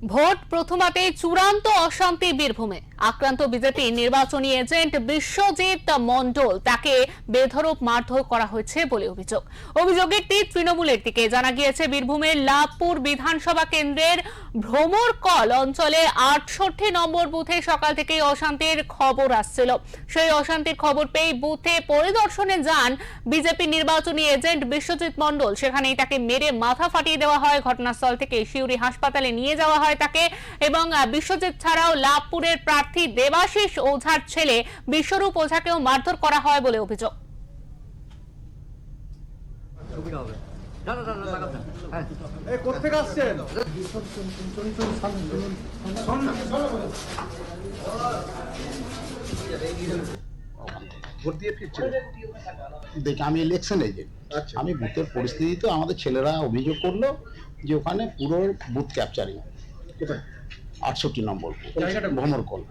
Vote প্রথমাতে চূড়ান্ত অশান্তি বীরভূমে। আক্রান্ত বিজেপি নির্বাচনী এজেন্ট বিশ্বজিৎ মণ্ডল, তাকে বেধড়ক মারধর করা হয়েছে বলে অভিযোগ। অভিযোগের তীর তৃণমূলের দিকে। জানা গিয়েছে, বীরভূমের লাভপুর বিধানসভা কেন্দ্রের ভ্রমরকল অঞ্চলে 68 নম্বর বুথে সকাল থেকেই অশান্তির খবর আসছিল। সেই অশান্তির খবর পেয়ে বুথে পরিদর্শনে যান বিজেপি নির্বাচনী এজেন্ট বিশ্বজিৎ মণ্ডল। সেখানেই তাকে মেরে মাথা ফাটিয়ে দেওয়া হয়। ঘটনাস্থল থেকে সিউড়ি হাসপাতালে নিয়ে যাওয়া হয় তাকে। এবং বিশ্বজিৎ ছাড়াও লাভপুরের প্রার্থী দেবাশিস ওঝার ছেলে বিশ্বরূপ ওঝাকেও মারধর করা হয় বলে অভিযোগ। দেখ, আমি ইলেকশন এজেন্ট। আমি বুথের পরিস্থিতি, তো আমাদের ছেলেরা অভিযোগ করলো যে ওখানে পুরো বুথ ক্যাপচারিং, 68 নম্বর ভ্রমরকল।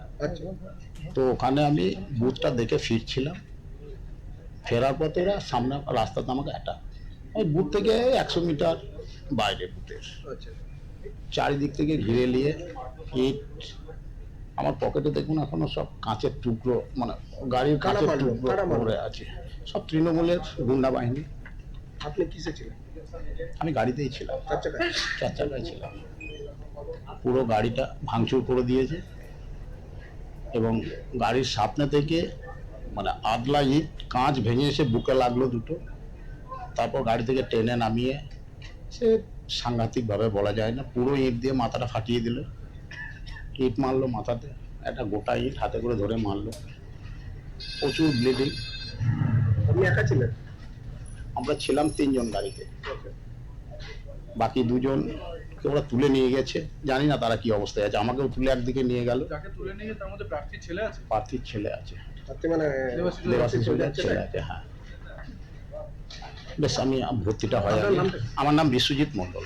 তো ওখানে আমি বুথটা দেখে ফিরছিলাম, ফেরার পথে ওরা সামনে রাস্তাতে আমাকে অ্যাটাক। ওই বুথ থেকে 100 মিটার বাইরে বুথের চারিদিক থেকে ঘিরে নিয়ে ইট, আমার পকেটে দেখুন এখনো সব কাঁচের টুকরো, মানে গাড়ির কাঁচের টুকরো পড়ে আছে। সব তৃণমূলের গুন্ডা বাহিনী। আপনি কিসে ছিলেন? আমি গাড়িতেই ছিলাম, 4 চাকায় ছিলাম। পুরো গাড়িটা ভাঙচুর করে দিয়েছে এবং গাড়ির সামনে থেকে মানে আদলা ইট কাঁচ ভেঙে এসে বুকে লাগলো দুটো। তারপর গাড়ি থেকে টেনে নামিয়ে সে সাংঘাতিকভাবে বলা যায় না, পুরো ইট দিয়ে মাথাটা ফাটিয়ে দিল। ইট মারলো মাথাতে, একটা গোটা ইট হাতে করে ধরে মারলো, প্রচুর ব্লিডিং। আপনি একা ছিলেন? আমরা ছিলাম 3 জন গাড়িতে, বাকি 2 জন ওরা তুলে নিয়ে গেছে। জানি না তারা কি অবস্থায় আছে। আমাকেও তুলে একদিকে নিয়ে গেল। যাকে তুলে নিয়ে তার মধ্যে প্রার্থীর ছেলে আছে? প্রার্থীর ছেলে আছে, মানে দেবাশিস ছেলে আছে। হ্যাঁ, বেশ, আমি ভর্তিটা হয়। আমার নাম বিশ্বজিৎ মণ্ডল।